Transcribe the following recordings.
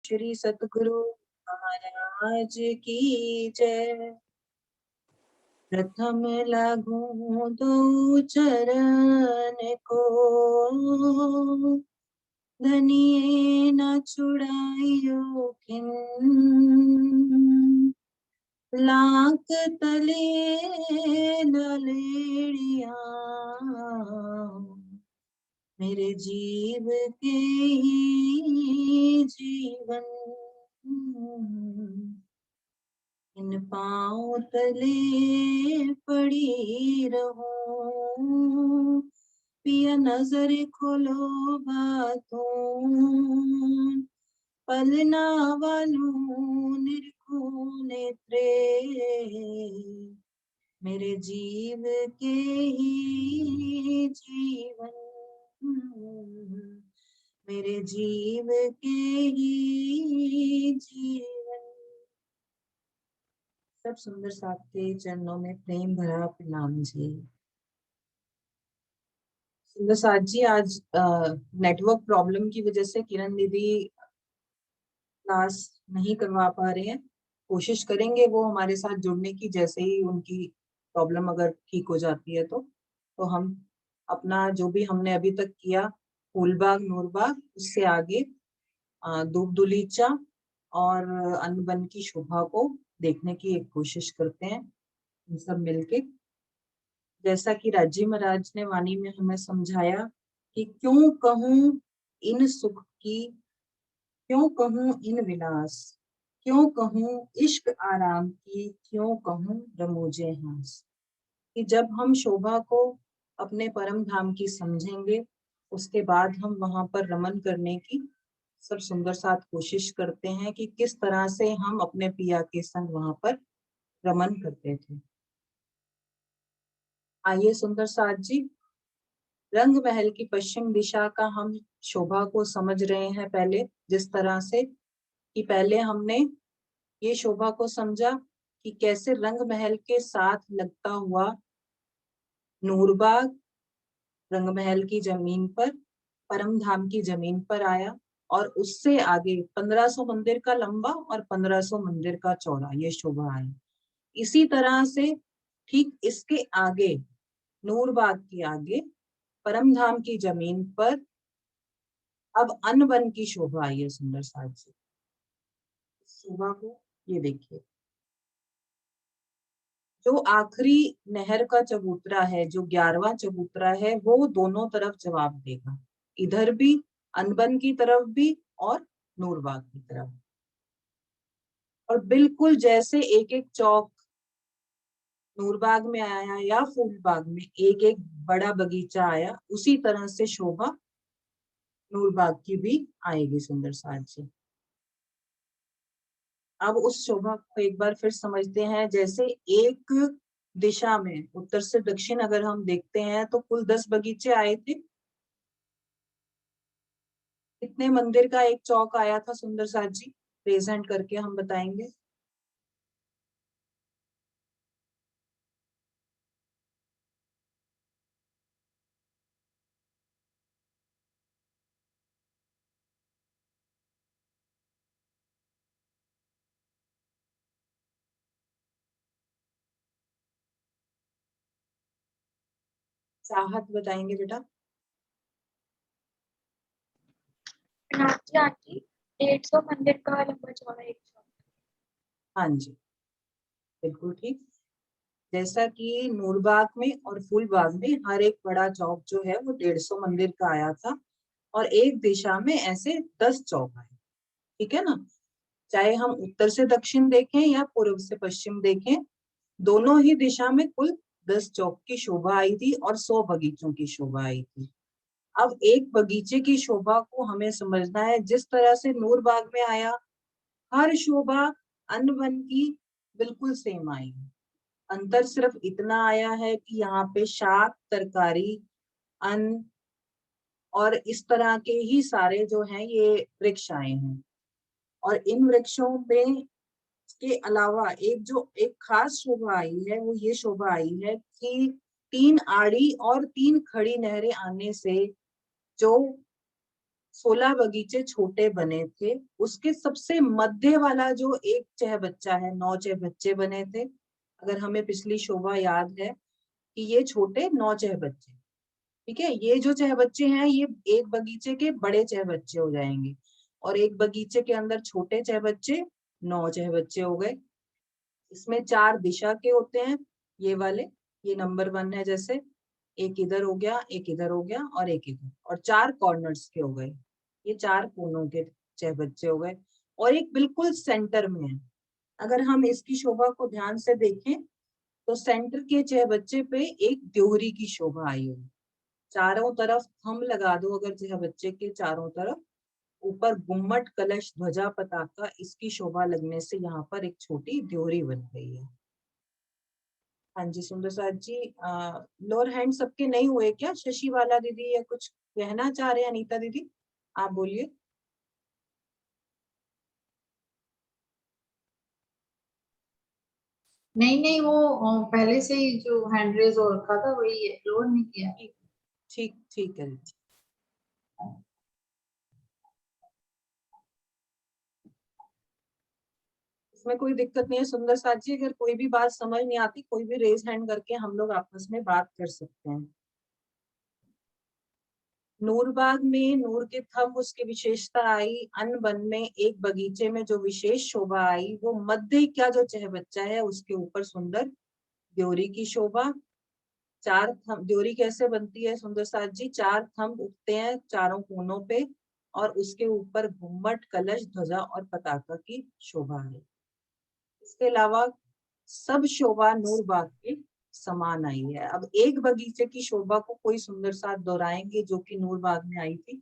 श्री सतगुरु महाराज की जय। प्रथम लागू दो चरण को, धनिये न छुड़ाइयो किन। लाख तले ललेड़िया, मेरे जीव के ही जीवन। इन पाँव तले पड़ी रहूं, पिया नजर खोलो बातों। पलना वालू निरखो नेत्रे, मेरे जीव के ही जीवन। मेरे जीव के ही जीवन। सब सुंदर साथ के चरणों में प्रेम भरा प्रणाम जी। सुंदर साथ जी, आज नेटवर्क प्रॉब्लम की वजह से किरण दीदी क्लास नहीं करवा पा रहे हैं। कोशिश करेंगे वो हमारे साथ जुड़ने की, जैसे ही उनकी प्रॉब्लम अगर ठीक हो जाती है तो हम अपना जो भी हमने अभी तक किया, फूलबाग नूरबाग, उससे आगे दूब दुलीचा और अनबन की शोभा को देखने की एक कोशिश करते हैं हम सब मिलके। जैसा कि राजी महाराज ने वाणी में हमें समझाया कि क्यों कहूं इन सुख की, क्यों कहूं इन विलास, क्यों कहूं इश्क आराम की, क्यों कहूं रमूजे हास। कि जब हम शोभा को अपने परम धाम की समझेंगे, उसके बाद हम वहां पर रमन करने की सब सुंदर साथ कोशिश करते हैं कि किस तरह से हम अपने पिया के संग वहां पर रमन करते थे। आइए सुंदर साथ जी, रंग महल की पश्चिम दिशा का हम शोभा को समझ रहे हैं। पहले जिस तरह से कि पहले हमने ये शोभा को समझा कि कैसे रंग महल के साथ लगता हुआ नूरबाग रंग महल की जमीन पर, परम धाम की जमीन पर आया, और उससे आगे 1500 मंदिर का लंबा और 1500 मंदिर का चौड़ा ये शोभा आया। इसी तरह से ठीक इसके आगे, नूरबाग के आगे परम धाम की जमीन पर अब अनबन की शोभा आई है। सुंदर साथ से शोभा को ये देखिए, जो आखिरी नहर का चबूतरा है, जो 11वां चबूतरा है, वो दोनों तरफ जवाब देगा, इधर भी अनबन की तरफ भी और नूरबाग की तरफ। और बिल्कुल जैसे एक एक चौक नूरबाग में आया या फूलबाग में एक एक बड़ा बगीचा आया, उसी तरह से शोभा नूरबाग की भी आएगी। सुंदर साथ जी, अब उस शोभा को एक बार फिर समझते हैं। जैसे एक दिशा में उत्तर से दक्षिण अगर हम देखते हैं तो कुल 10 बगीचे आए थे। कितने मंदिर का एक चौक आया था सुंदर साथ जी? प्रेजेंट करके हम बताएंगे। चाहत बताएंगे बेटा। आंटी 150 मंदिर का लंबा चौड़ा एक चौक। हाँ जी, बिल्कुल ठीक। जैसा कि नूरबाग में और फूलबाग में हर एक बड़ा चौक जो है वो 150 मंदिर का आया था, और एक दिशा में ऐसे 10 चौक आए। ठीक है ना? चाहे हम उत्तर से दक्षिण देखें या पूर्व से पश्चिम देखें, दोनों ही दिशा में कुल 10 चौक की शोभा आई थी और 100 बगीचों की शोभा आई थी। अब एक बगीचे की शोभा को हमें समझना है। जिस तरह से नूरबाग में आया, हर शोभा अनबन की बिल्कुल सेम आई। अंतर सिर्फ इतना आया है कि यहाँ पे शाक, तरकारी, अन्न और इस तरह के ही सारे जो हैं ये वृक्ष आए हैं। और इन वृक्षों में के अलावा एक खास शोभा आई है, वो ये शोभा आई है कि 3 आड़ी और 3 खड़ी नहरें आने से जो 16 बगीचे छोटे बने थे, उसके सबसे मध्य वाला जो एक चहबच्चा है, 9 चहबच्चे बने थे। अगर हमें पिछली शोभा याद है कि ये छोटे 9 चहबच्चे, ठीक है, ये जो चहबच्चे हैं ये एक बगीचे के बड़े चहबच्चे हो जाएंगे, और एक बगीचे के अंदर छोटे चहबच्चे 9 चहबच्चे हो गए। इसमें 4 दिशा के होते हैं, ये वाले, ये नंबर 1 है, जैसे एक इधर हो गया, एक इधर हो गया और एक इधर, और 4 कॉर्नर्स के हो गए, ये 4 कोनों के चहबच्चे हो गए, और एक बिल्कुल सेंटर में है। अगर हम इसकी शोभा को ध्यान से देखें तो सेंटर के चहबच्चे पे एक द्योहरी की शोभा आई है। चारों तरफ थंब लगा दो अगर चहबच्चे के चारों तरफ, ऊपर गुम्मट कलश ध्वजा पताका, इसकी शोभा लगने से यहाँ पर एक छोटी द्योहरी बन गई है। हाँ जी सुंदर साथ जी, लोअर हैंड सबके नहीं हुए क्या? शशि वाला दीदी या कुछ कहना चाह रहे हैं? अनीता दीदी आप बोलिए। नहीं नहीं, वो पहले से ही जो हैंड रेज हो रखा था वही है, लोड नहीं किया। ठीक ठीक ठीक है। इसमें कोई दिक्कत नहीं है सुंदर साथ जी, अगर कोई भी बात समझ नहीं आती कोई भी रेज हैंड करके हम लोग आपस में बात कर सकते हैं। नूरबाग में नूर के थंब उसकी विशेषता आई, अन बन में एक बगीचे में जो विशेष शोभा आई वो मध्य का जो चहबच्चा है उसके ऊपर सुंदर द्योरी की शोभा। 4 थंब, द्योरी कैसे बनती है सुंदर साथ जी? 4 थंब उगते हैं चारों कोनों पे, और उसके ऊपर घुम्मट कलश ध्वजा और पताका की शोभा है। इसके अलावा सब शोभा नूरबाग के समान आई है। अब एक बगीचे की शोभा को कोई सुंदर साथ दोहराएंगे जो कि नूरबाग में आई थी।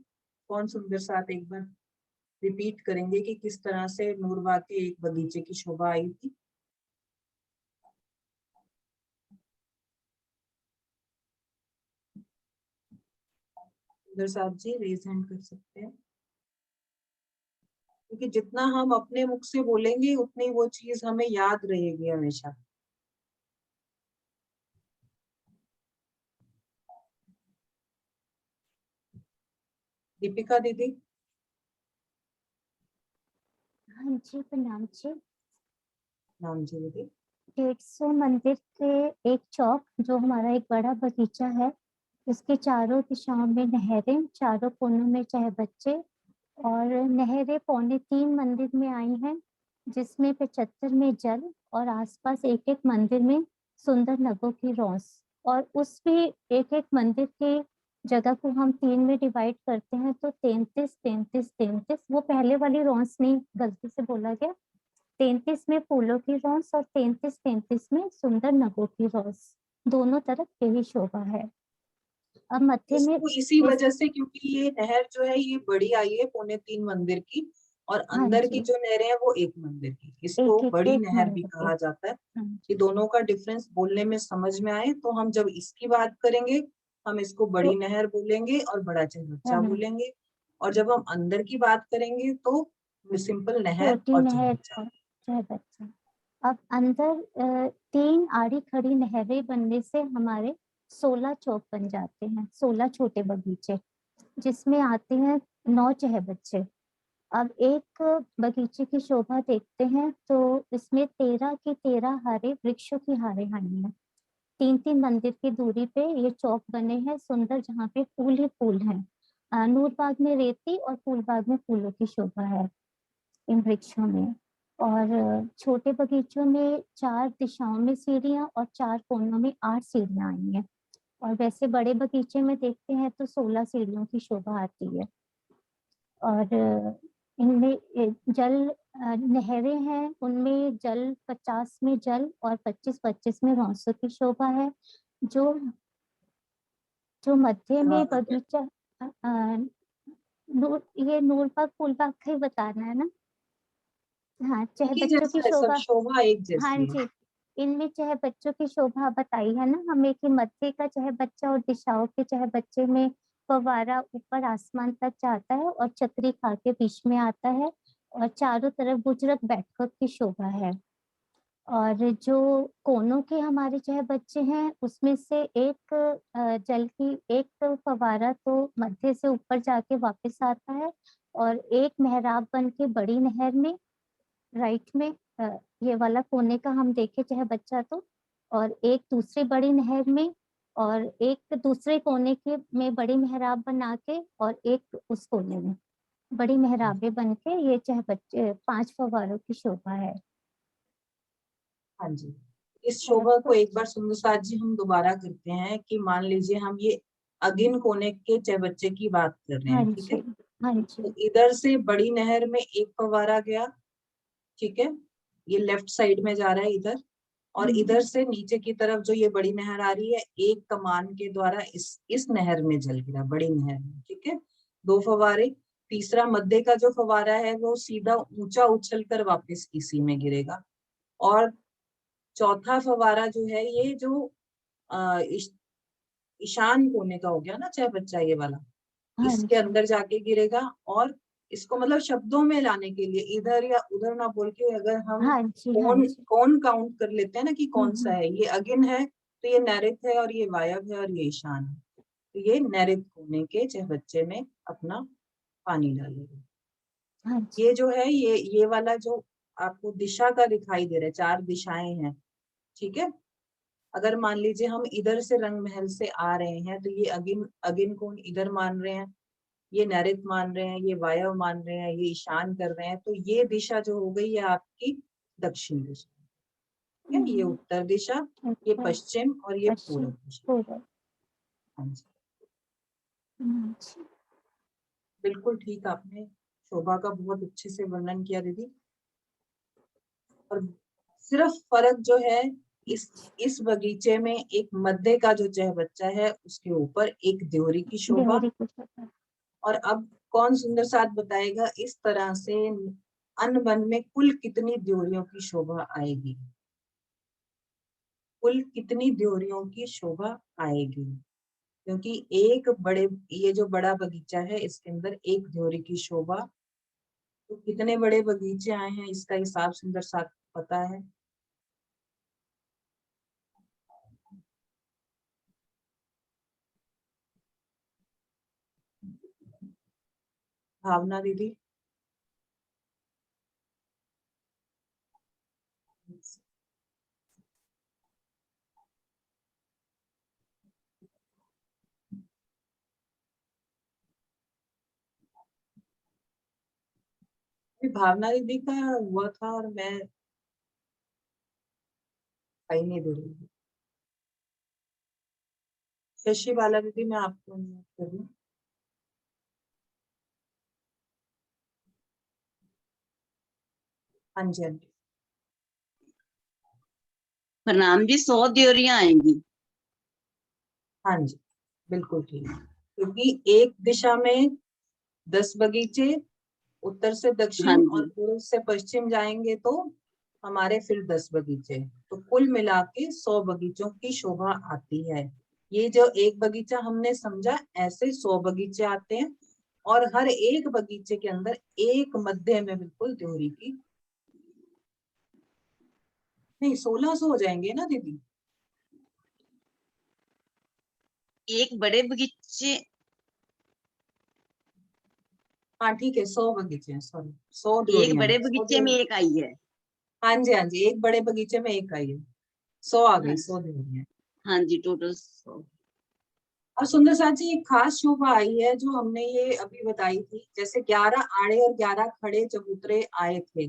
कौन सुंदर साथ एक बार रिपीट करेंगे कि किस तरह से नूरबाग के एक बगीचे की शोभा आई थी? सुंदर साथ जी रेज हैंड कर सकते हैं, क्योंकि जितना हम अपने मुख से बोलेंगे उतनी वो चीज हमें याद रहेगी हमेशा। दीपिका दीदी। हाँ जी प्रणाम जी। नाम जी दीदी। 150 मंदिर के एक चौक जो हमारा एक बड़ा बगीचा है, उसके चारों दिशाओं में नहरें, चारों कोनों में चहबच्चे, और नहरें 2.25 मंदिर में आई हैं, जिसमें 75 में जल और आसपास एक एक मंदिर में सुंदर नगों की रौस। और उस भी एक एक मंदिर के जगह को हम 3 में डिवाइड करते हैं तो 33 33 33, वो पहले वाली रौस नहीं, गलती से बोला गया, 33 में फूलों की रौस और 33 33 में सुंदर नगों की रौस, दोनों तरफ यही शोभा है। अब मध्य में इसको इसी वजह से, क्योंकि ये नहर जो है ये बड़ी आई है 2.25 मंदिर की, और हाँ अंदर की जी, जो नहरें हैं वो 1 मंदिर की, इसको बड़ी एक नहर भी मंदिर के। कहा जाता है। हाँ कि जी। दोनों का डिफरेंस बोलने में समझ में आए तो हम जब इसकी बात करेंगे हम इसको बड़ी तो नहर बोलेंगे और बड़ा चहबच्चा हाँ, बोलेंगे, और जब हम अंदर की बात करेंगे तो सिंपल नहर छोटी और नहर चहबच्चा। और चहबच्चा। अब अंदर 3 आड़ी खड़ी नहरें बनने से हमारे 16 चौक बन जाते हैं, 16 छोटे बगीचे, जिसमें आते हैं 9 चहबच्चे। अब एक बगीचे की शोभा देखते हैं तो इसमें 13 की 13 हारे वृक्षों की हारे आई हैं। 3-3 मंदिर की दूरी पे ये चौक बने हैं सुंदर, जहाँ पे फूल ही फूल हैं। नूरबाग में रेती और फूलबाग में फूलों की शोभा है इन वृक्षों में। और छोटे बगीचों में 4 दिशाओं में सीढ़ियाँ और 4 कोनों में 8 सीढ़ियाँ आई हैं। और वैसे बड़े बगीचे में देखते हैं तो 16 सीढ़ियों की शोभा आती है। और इनमें जल नहरें हैं, उनमें जल 50 में जल और 25-25 में रौसों की शोभा है। जो जो मध्य में बगीचा, ये नूरबाग फूलबाग का ही बताना है ना? हाँ, एक ही चहबच्चों की जैसा है, सब शोभा। शोभा एक हाँ जैसी है। जी, इनमें चहबच्चों की शोभा बताई है ना हमें कि मध्य का चहबच्चा और दिशाओं के चहबच्चे में फव्वारा ऊपर आसमान तक जाता है और छतरी खा के बीच में आता है, और चारों तरफ बुजुर्ग बैठक की शोभा है। और जो कोनों के हमारे जो है बच्चे हैं, उसमें से एक जल की एक फवारा तो मध्य से ऊपर जाके वापस आता है, और एक मेहराब बन के बड़ी नहर में राइट में ये वाला कोने का हम देखे चाहे बच्चा तो, और एक दूसरी बड़ी नहर में, और एक दूसरे कोने के में बड़ी मेहराब बना के, और एक उस कोने में बड़ी मेहराबें बन के, ये चाहे बच्चे 5 फव्वारों की शोभा है। हाँ जी, इस शोभा को एक बार सुंदर साथ जी हम दोबारा करते हैं कि मान लीजिए हम ये अगिन कोने के चहबच्चे की बात कर रहे हाँ हैं, ठीक है। जी, हाँ जी, तो इधर से बड़ी नहर में एक फव्वारा गया, ठीक है, ये लेफ्ट साइड में जा रहा है इधर, और इधर से नीचे की तरफ जो ये बड़ी नहर आ रही है, एक कमान के द्वारा इस नहर में जल गिरा, बड़ी नहर में, ठीक है, 2 फव्वारे। तीसरा मध्य का जो फव्वारा है वो सीधा ऊंचा उछल कर वापस इसी में गिरेगा, और चौथा फव्वारा जो है ये जो ईशान कोने का हो गया ना चाहे बच्चा ये वाला, हाँ इसके जी, अंदर जाके गिरेगा। और इसको मतलब शब्दों में लाने के लिए इधर या उधर ना बोल के अगर हम हाँ जी, हाँ कौन जी, कौन काउंट कर लेते हैं ना कि कौन सा है, ये अगिन है तो ये नैऋत है, और ये वायव है, और ये ईशान है, तो ये नैऋत कोने के चाहे बच्चे में अपना पानी डालेगा। हाँ जी, ये जो है ये वाला जो आपको दिशा का दिखाई दे रहा है, 4 दिशाएं हैं, ठीक है। अगर मान लीजिए हम इधर से रंग महल से आ रहे हैं तो ये अगिन अगिन कोण इधर मान रहे हैं, ये नैऋत मान रहे हैं, ये वायव मान रहे हैं, ये ईशान कर रहे हैं, तो ये दिशा जो हो गई है आपकी दक्षिण दिशा, ठीक है, ये उत्तर दिशा, ये अच्छा, पश्चिम, और ये पश्चिम, पूर्व दिशा। पूर्व, हाँ जी, जी, बिल्कुल ठीक, आपने शोभा का बहुत अच्छे से वर्णन किया दीदी। और सिर्फ फर्क जो है इस बगीचे में एक मध्य का जो चहबच्चा है उसके ऊपर एक देवरी की शोभा। देवरी की शोभा, और अब कौन सुंदर साथ बताएगा इस तरह से अन्न वन में कुल कितनी द्योरियों की शोभा आएगी, कुल कितनी द्योरियों की शोभा आएगी, क्योंकि एक बड़े ये जो बड़ा बगीचा है इसके अंदर एक द्योरी की शोभा, तो कितने बड़े बगीचे आए हैं इसका हिसाब सुंदर साथ पता है। भावना दीदी, भावना दीदी का हुआ था और मैं कहीं नहीं दे रही थी। शशि बाला दीदी, मैं आपको अनम्यूट कर रही हूँ। हाँ जी, हाँ जी, प्रणाम जी, 100 द्योरियां आएंगी। हाँ जी, बिल्कुल ठीक, क्योंकि एक दिशा में 10 बगीचे, उत्तर से हाँ दक्षिण और जी, पूर्व से पश्चिम जाएंगे तो हमारे फिर 10 बगीचे, तो कुल मिला के 100 बगीचों की शोभा आती है। ये जो एक बगीचा हमने समझा, ऐसे 100 बगीचे आते हैं, और हर एक बगीचे के अंदर एक मध्य में बिल्कुल त्योरी की, नहीं 1600 हो जाएंगे ना दीदी। एक बड़े बगीचे, हाँ ठीक है, 100 बगीचे हैं, सॉरी 100 एक ड्योरियां, बड़े 100 बगीचे में ड्योरी। एक आई है। हाँ जी, हाँ जी, एक बड़े बगीचे में एक आई है, 100 आ गई, हाँ 100 ड्योरियां। हाँ जी, टोटल 100। और सुंदर साथ जी एक खास शोभा आई है जो हमने ये अभी बताई थी, जैसे 11 आड़े और 11 खड़े चबूतरे आए थे,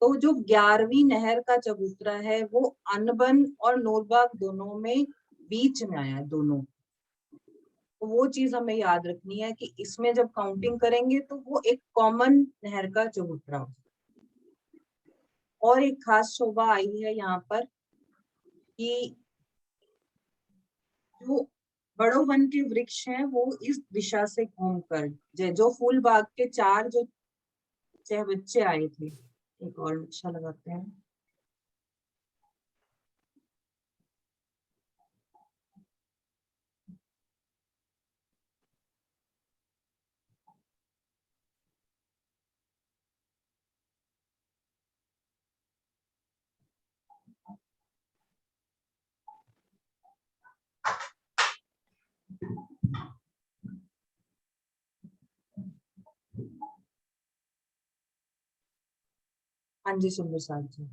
तो जो 11वीं नहर का चबूतरा है वो अनबन और नूरबाग दोनों में बीच में आया है, दोनों, तो वो चीज हमें याद रखनी है कि इसमें जब काउंटिंग करेंगे तो वो एक कॉमन नहर का चबूतरा हो। और एक खास शोभा आई है यहाँ पर कि जो बड़ो वन के वृक्ष हैं वो इस दिशा से घूमकर, जो फूल बाग के 4 जो चहबच्चे आए थे, एक और नक्शा लगाते हैं, हाँ जी सुंदर साथ जी,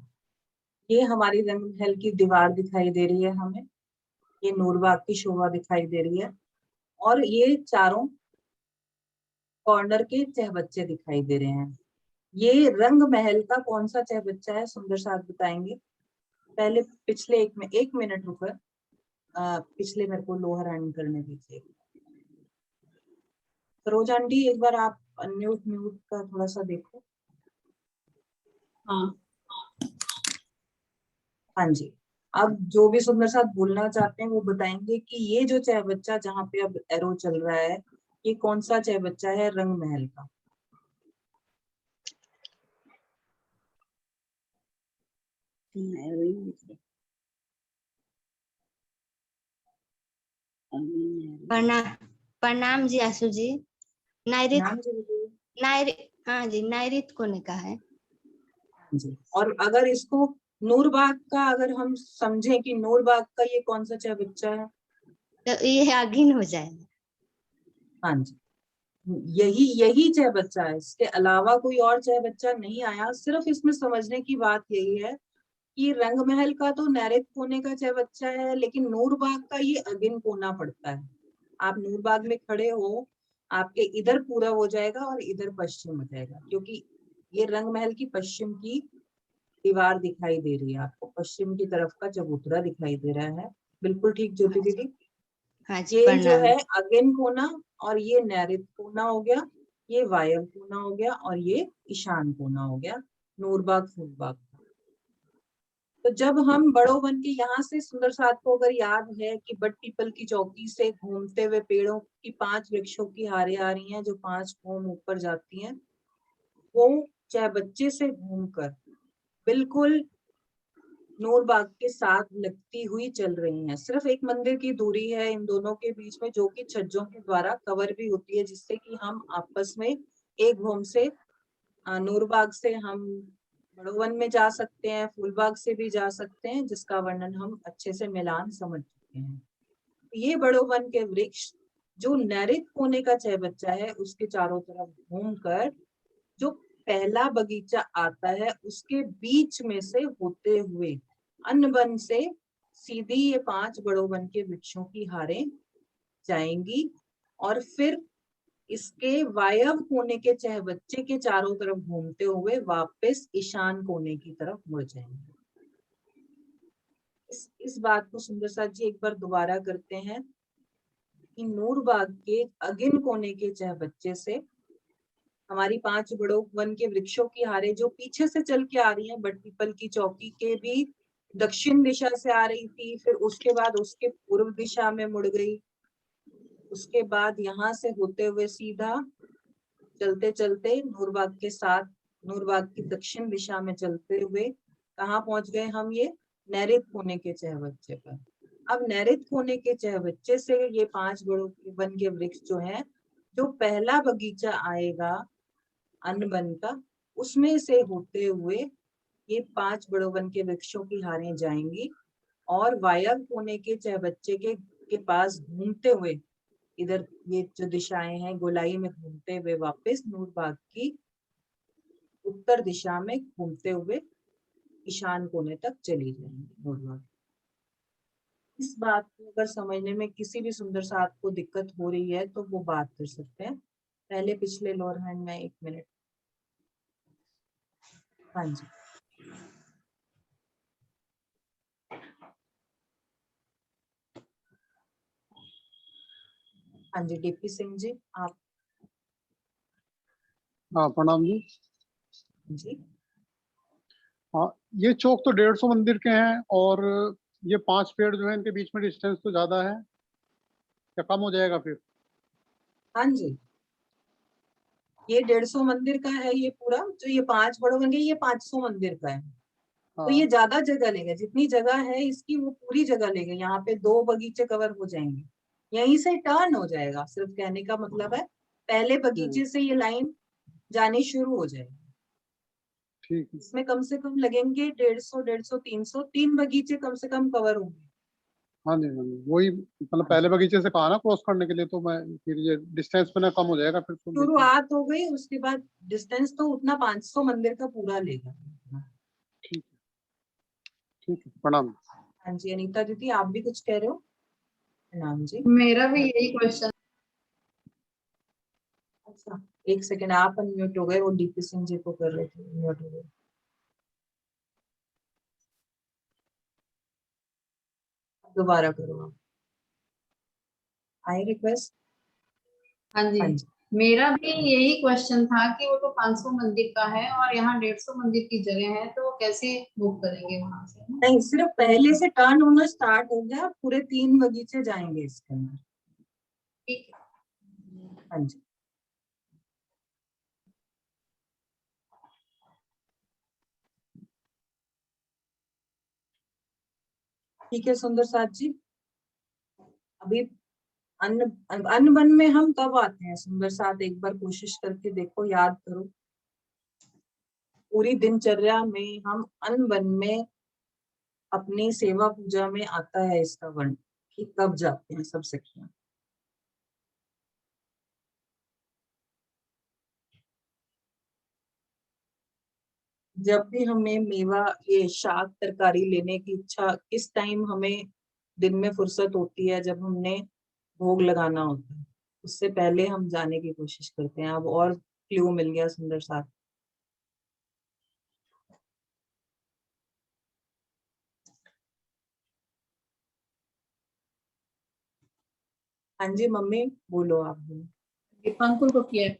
ये हमारी रंग महल की दीवार दिखाई दे रही है हमें, ये नूरबाग की शोभा दिखाई दे रही है, और ये चारों कॉर्नर के चहबच्चे दिखाई दे रहे हैं। ये रंग महल का कौन सा चहबच्चा है सुंदर साथ बताएंगे? पहले पिछले एक मिनट रुकर पिछले मेरे को लोअर हैंड करने दीजिए। सरोज आंटी एक बार आप अनम्यूट म्यूट का थोड़ा सा देखो। हाँ हाँ जी, अब जो भी सुंदर साथ बोलना चाहते हैं वो बताएंगे कि ये जो चहबच्चा जहाँ पे अब एरो चल रहा है, ये कौन सा चहबच्चा है रंग महल का? प्रणाम प्रणाम जी आशु जी। नायरित नाम जी बताइए। हाँ जी नायरित कोने का है। जी, और अगर इसको नूरबाग का अगर हम समझें कि नूरबाग का ये कौन सा चहबच्चा है? तो ये आगिन हो जाएगा। हाँ जी, यही यही चहबच्चा है, इसके अलावा कोई और चहबच्चा नहीं आया। सिर्फ इसमें समझने की बात यही है कि रंग महल का तो नैऋत कोने का चहबच्चा है, लेकिन नूरबाग का ये अगिन कोना पड़ता है। आप नूरबाग में खड़े हो, आपके इधर पूरब हो जाएगा और इधर पश्चिम हो जाएगा, क्योंकि ये रंग महल की पश्चिम की दीवार दिखाई दे रही है आपको, पश्चिम की तरफ का चबूतरा दिखाई दे रहा है। बिल्कुल ठीक ज्योति दीदी। हाँ जी ये जो प्रणाम। है अगिन कोना और ये नैऋत कोना हो गया, ये वायव्य कोना हो गया और ये ईशान कोना हो गया नूरबाग फूलबाग। तो जब हम बड़ो वन के यहाँ से सुंदर साथ को अगर याद है कि बट पीपल की चौकी से घूमते हुए पेड़ों की 5 वृक्षों की हारे आ रही हैं जो 5 कोण ऊपर जाती हैं, वो चाहे बच्चे से घूमकर बिल्कुल नूरबाग के साथ लगती हुई चल रही हैं। सिर्फ एक मंदिर की दूरी है इन दोनों के बीच में, जो कि छज्जों के द्वारा कवर भी होती है, जिससे कि हम आपस में एक घूम से नूरबाग से हम बड़ोवन में जा सकते हैं, फूलबाग से भी जा सकते हैं, जिसका वर्णन हम अच्छे से मिलान समझ चुके हैं। ये बड़ोवन के वृक्ष जो नैऋत कोने का चहबच्चा है उसके चारों तरफ घूमकर जो पहला बगीचा आता है उसके बीच में से होते हुए अन्नबन से सीधी ये 5 बड़ोवन के वृक्षों की हारें जाएंगी और फिर इसके वायव्य कोने के चहबच्चे के चारों तरफ घूमते हुए वापस ईशान कोने की तरफ मुड़ जाएंगे। इस बात को सुंदर साथ जी एक बार दोबारा करते हैं कि नूरबाग के अगिन कोने के चहबच्चे से हमारी 5 बड़ों वन के वृक्षों की हारें जो पीछे से चल के आ रही हैं, बट पीपल की चौकी के भी दक्षिण दिशा से आ रही थी, फिर उसके बाद उसके पूर्व दिशा में मुड़ गई, उसके बाद यहाँ से होते हुए सीधा चलते चलते नूरबाग के साथ नूरबाग की दक्षिण दिशा में चलते हुए कहाँ पहुंच गए हम? ये नैऋत कोने के चहबच्चे पर। अब नैऋत कोने के चहबच्चे से ये 5 बड़ों वन के वृक्ष जो है, जो पहला बगीचा आएगा अन्नबन का, उसमें से होते हुए ये 5 बड़ों वन के वृक्षों की हारें जाएंगी और वायव्य कोने के चहबच्चे के पास घूमते हुए इधर ये जो दिशाएं हैं गोलाई में घूमते हुए वापस नूरबाग की उत्तर दिशा में घूमते हुए ईशान कोने तक चली जाएंगी नूरबाग। इस बात को अगर समझने में किसी भी सुंदर साथ को दिक्कत हो रही है तो वो बात कर सकते हैं। पहले पिछले लोअर हैंड में 1 मिनट। हाँ जी, हाँ जी डीपी सिंह जी आप। हाँ प्रणाम जी। जी हाँ ये चौक तो 150 मंदिर के हैं और ये 5 पेड़ जो है इनके बीच में डिस्टेंस तो ज्यादा है, क्या कम हो जाएगा फिर? हाँ जी, ये 150 मंदिर का है, ये पूरा जो ये 5 बड़ों वन के ये 500 मंदिर का है। तो ये हाँ ज्यादा जगह लेगा, जितनी जगह है इसकी वो पूरी जगह लेगा। यहाँ पे 2 बगीचे कवर हो जाएंगे, यहीं से टर्न हो जाएगा। सिर्फ कहने का मतलब है पहले बगीचे से ये लाइन जानी शुरू हो जाएगी। ठीक है। इसमें कम से कम लगेंगे 150, 150, 300, 3 बगीचे कम से कम कवर होंगे। हाँ जी हाँ जी, वही मतलब पहले बगीचे से कहा ना क्रॉस करने के लिए, तो मैं फिर ये डिस्टेंस पे ना कम हो जाएगा फिर तो। शुरुआत हो गई, उसके बाद डिस्टेंस तो उतना 500 मंदिर का पूरा लेगा। ठीक है, प्रणाम। हाँ जी, अनीता दीदी आप भी कुछ कह रहे हो? प्रणाम जी। मेरा भी यही क्वेश्चन। अच्छा, एक सेकंड, आप अनम्यूट हो गए, वो डीपी सिंह जी को कर रहे थे, अनम्यूट हो गए। दोबारा करो आप, आई रिक्वेस्ट। हाँ जी, हाँ जी, मेरा भी यही क्वेश्चन था कि वो तो 500 मंदिर का है और यहाँ 150 मंदिर की जगह है, तो वो कैसे मूव करेंगे वहां से? नहीं सिर्फ पहले से टर्न होना स्टार्ट हो गया, पूरे 3 बगीचे जाएंगे इसके अंदर। ठीक है। हाँ जी, ठीक है सुंदर साथ जी। अभी अन्न अन्न वन में हम कब आते हैं सुंदर साथ, एक बार कोशिश करके देखो, याद करो पूरी दिनचर्या में हम अन्न वन में अपनी सेवा पूजा में आता है इसका वर्ण कि कब जाते हैं सब सखियां। जब भी हमें मेवा ये शाक तरकारी लेने की इच्छा, किस टाइम हमें दिन में फुर्सत होती है जब हमने भोग लगाना होता है, उससे पहले हम जाने की कोशिश करते हैं। अब और क्लू मिल गया सुंदर साथ। हाँ जी मम्मी बोलो, आप बोलो। ये पंकुल को किया है।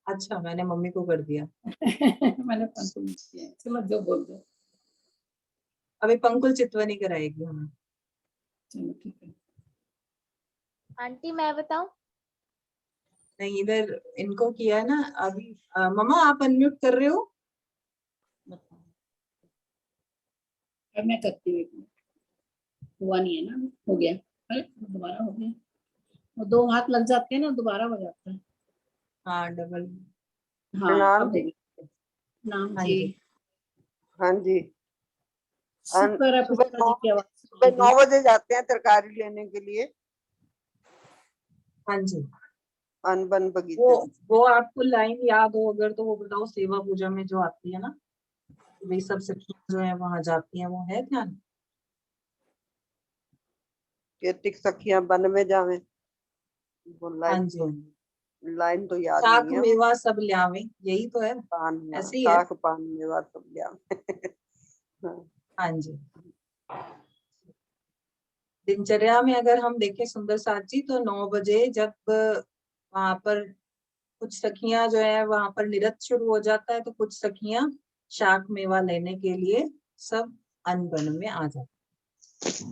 अच्छा, मैंने मम्मी को कर दिया। मैंने पंकुल को किया है, चलो जो बोल दो। अभी पंकुल चितवनी कराएगी हमें। चलो ठीक है। आंटी मैं बताऊं? नहीं, इधर इनको किया है ना अभी। मम्मा आप अनम्यूट कर रहे हो? अब मैं करती हूँ, एक मिनट। हुआ नहीं है ना, हो गया। अरे दोबारा हो गया, वो 2 हाथ लग जाते हैं ना, दोबारा हो जाता है। हाँ डबल। हाँ प्रणाम अब जी। हो गया। नाम हाँ जी। जी, हाँ जी। शुक्र है सुबह पुष्पा जी की आवाज सुन सुबह ली थी। 9 बजे जाते हैं तरकारी लेने के लिए हाँ जी। अनबन वो बगीचे में। वो आपको लाइन याद हो अगर तो वो बताओ, सेवा पूजा में जो आती है ना, वे सब सखियां जो है वहां जाती हैं, वो है ध्यान? केतिक सखियां बन में जावे, वो हाँ लाइन जी, तो हाँ जी। लाइन तो याद शाक नहीं है। वो मेवा सब ले आवे, यही तो है, पान ऐसे ही है। साग पान मेवा सब लिया। हाँ। हाँ जी। दिनचर्या में अगर हम देखें सुंदर साथ जी, तो 9 बजे जब वहां पर कुछ सखियां जो है वहां पर निरत शुरू हो जाता है, तो कुछ सखियां शाक मेवा लेने के लिए सब अनबन में आ जाती।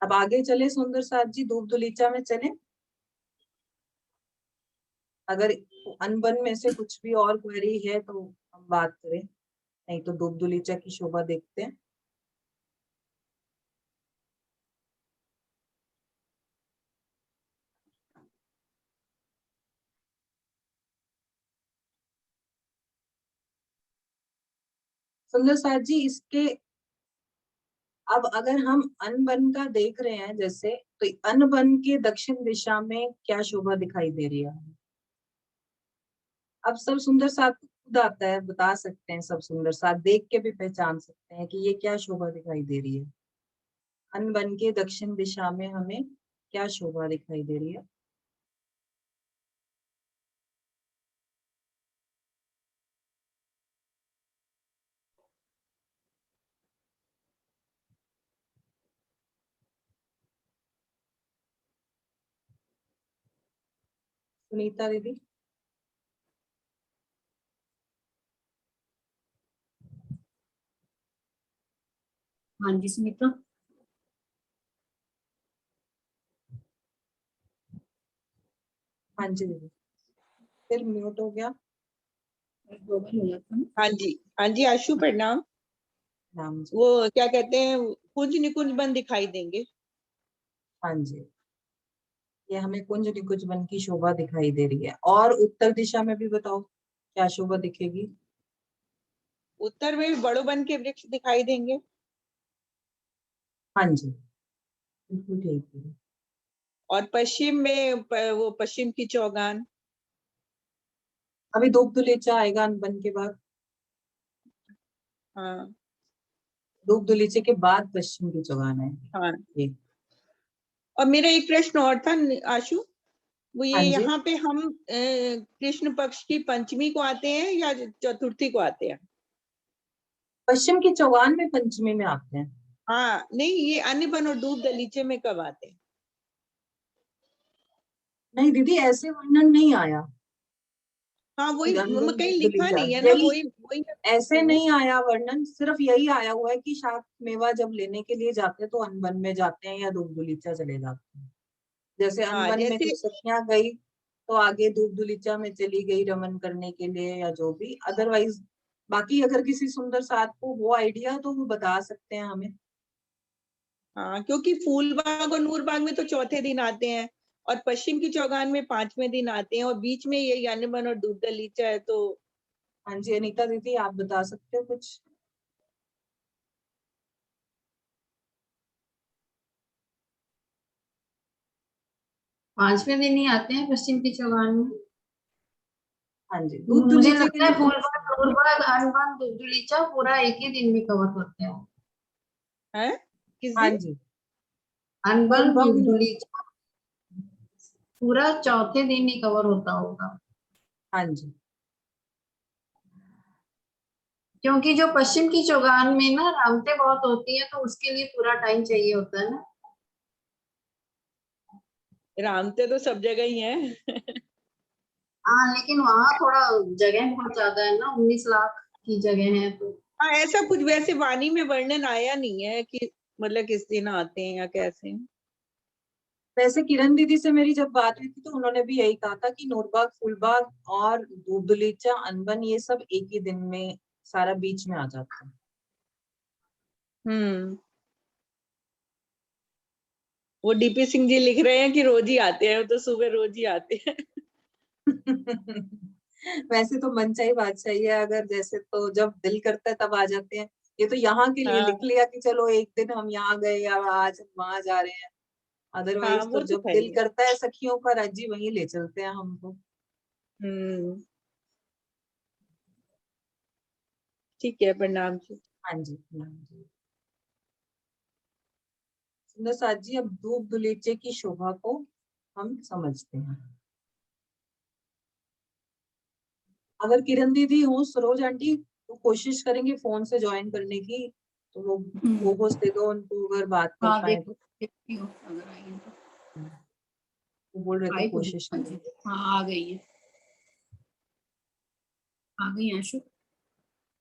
अब आगे चले सुंदर साथ जी, धूप दुलीचा में चले। अगर अनबन में से कुछ भी और क्वेरी है तो हम बात करें, नहीं तो धूप दुलीचा की शोभा देखते हैं। सुंदर साथ जी, इसके अब अगर हम अनबन का देख रहे हैं जैसे, तो अनबन के दक्षिण दिशा में क्या शोभा दिखाई दे रही है? अब सब सुंदर साथ खुद आता है, बता सकते हैं, सब सुंदर साथ देख के भी पहचान सकते हैं कि ये क्या शोभा दिखाई दे रही है। अनबन के दक्षिण दिशा में हमें क्या शोभा दिखाई दे रही है? सुनीता दीदी। हाँ जी सुमित्रा। हाँ जी दीदी, फिर म्यूट हो गया। ग्लोबल हो जाता है ना। हाँ जी आशु प्रणाम। नाम जी। वो क्या कहते हैं, कुंज निकुंज बन दिखाई देंगे। हाँ जी, ये हमें कुंज निकुंज वन की शोभा दिखाई दे रही है। और उत्तर दिशा में भी बताओ क्या शोभा दिखेगी? उत्तर में भी बड़ो बन के वृक्ष दिखाई देंगे। हाँ जी, बिल्कुल ठीक है। और पश्चिम में वो पश्चिम की चौगान। अभी धूप दुलीचा आएगा अनबन के बाद। हाँ धूप दुलीचे के बाद पश्चिम की चौगान है हाँ। ये। और मेरा एक प्रश्न और था आशु, वो ये हाँ जी। यहाँ पे हम कृष्ण पक्ष की पंचमी को आते हैं या चतुर्थी को आते हैं? पश्चिम की चौगान में पंचमी में आते हैं। हाँ नहीं, ये अन्नबन और दूध दलीचे में कब आते हैं? नहीं दीदी, ऐसे वर्णन नहीं आया। हाँ वही अनबन कहीं दूध लिखा दलीचा नहीं है ना, यही, वही वही मैं पूछ ऐसे रही हूँ। नहीं आया वर्णन, सिर्फ यही आया हुआ है कि शाक मेवा जब लेने के लिए जाते हैं तो अनबन में जाते हैं या धूप दुलीचा चले जाते हैं। जैसे हाँ अनबन में जैसे कुछ सखियां गई तो आगे धूप दुलीचा में चली गई रमन करने के लिए या जो भी, अदरवाइज बाकी अगर किसी सुंदर साथ को वो आइडिया तो वो बता सकते हैं हमें। हाँ, क्योंकि फूलबाग और नूरबाग में तो चौथे दिन आते हैं और पश्चिम की चौगान में 5वें दिन आते हैं, और बीच में ये अन्नबन और दूध दलीचा है। तो हाँ जी अनीता दीदी, आप बता सकते हो कुछ? पांचवें दिन ही आते हैं पश्चिम की चौगान में। हाँ जी, दूध मुझे दुलीचे के लगता है लिए फूलबाग नूरबाग अनबन दुधुलीचा पूरा एक ही दिन में कवर करते हैं। है किस हाँ दिन? जी, अनबन फूलबाग दुधुलीचा पूरा चौथे दिन ही कवर होता होगा, हाँ जी। क्योंकि जो पश्चिम की चौगान में ना रामते बहुत होती है तो उसके लिए पूरा टाइम चाहिए होता है ना। रामते तो सब जगह ही है। हाँ लेकिन वहाँ थोड़ा जगह बहुत ज्यादा है ना, 19 लाख की जगह है तो। हाँ ऐसा कुछ वैसे वाणी में वर्णन आया नहीं है कि मतलब किस दिन आते हैं या कैसे। वैसे किरण दीदी से मेरी जब बात हुई थी तो उन्होंने भी यही कहा था कि नूरबाग, फूलबाग और दूध दुलीचा, अनबन ये सब एक ही दिन में सारा बीच में आ जाता है। वो डीपी सिंह जी लिख रहे हैं कि रोज ही आते हैं, वो तो सुबह रोज ही आते हैं। वैसे तो मनचाही बादशाही है, अगर जैसे तो जब दिल करता है तब आ जाते हैं। ये तो यहाँ के लिए हाँ लिख लिया कि चलो एक दिन हम यहाँ गए या आज हम वहां जा रहे हैं। हाँ अदरवाइज तो वो तो जब है दिल ही है। करता है सखियों का राज्य वहीं ले चलते हैं हमको। हम्म ठीक है, प्रणाम जी। हाँ जी, हाँ जी। सुंदर साथ जी, अब धूप दुलीचे की शोभा को हम समझते हैं। अगर किरण दीदी हो, सरोज आंटी, तो कोशिश करेंगे फोन से ज्वाइन करने की, तो वो को होस्ट देगा उनको अगर बात कर हाँ पाए तो। देखती हूँ अगर आई तो। वो बोल रहे थे आई तो कोशिश करें। हाँ आ गई है, आ गई आशु।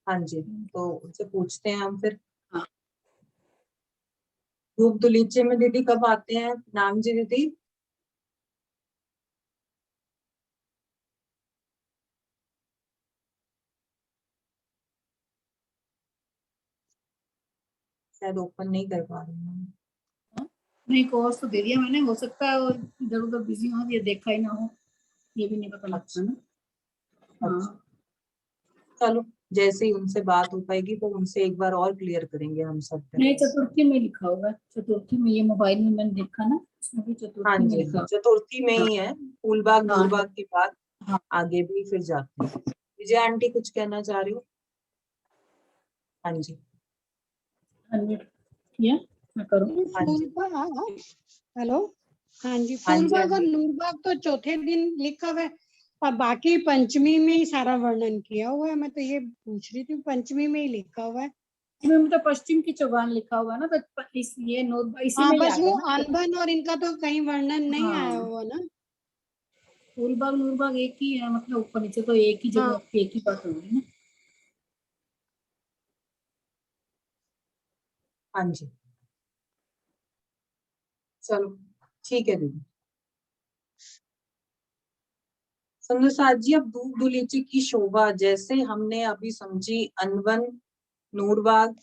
हाँ जी, तो उनसे पूछते हैं हम फिर। हाँ। धूप दुलीचे में दीदी कब आते हैं नाम जी दीदी? शायद ओपन नहीं कर पा रही हूँ। नहीं कोर्स तो दे दिया मैंने, हो सकता है वो इधर उधर बिजी हो, ये देखा ही ना हो, ये भी नहीं पता लगता अच्छा, ना। अच्छा, हाँ चलो जैसे ही उनसे बात हो पाएगी तो उनसे एक बार और क्लियर करेंगे हम सब फिर। नहीं चतुर्थी में लिखा होगा, चतुर्थी में, ये मोबाइल में मैंने देखा ना, उसमें भी हाँ चतुर्थी में जी, लिखा होगा। चतुर्थी में ही है, फूलबाग हाँ नूरबाग के बाद हाँ आगे भी फिर जाते हैं। विजय आंटी कुछ कहना चाह रही हो? हाँ जी, अनम्यूट किया, मैं करूँ। हाँ जी, फूलबाग, हेलो, हाँ जी, हाँ जी, हाँ फूलबाग और जी। नूरबाग तो चौथे दिन लिखा हुआ है और बाकी पंचमी में ही सारा वर्णन किया हुआ है। मैं तो ये पूछ रही थी, पंचमी में ही लिखा हुआ है। इसमें मतलब पश्चिम की चौगान लिखा हुआ ना, तो इस ये नोट इसी हाँ में ही आ बस गया वो ना। अनबन और इनका तो कहीं वर्णन नहीं आया हाँ हुआ ना। फूलबाग नूरबाग एक ही है, मतलब ऊपर नीचे तो एक ही हाँ जगह पे एक ही बात होगी ना। हाँ जी, चलो ठीक है दीदी। संजय साथ जी, अब दूध दुलीचे की शोभा जैसे हमने अभी समझी अनबन नूरबाग,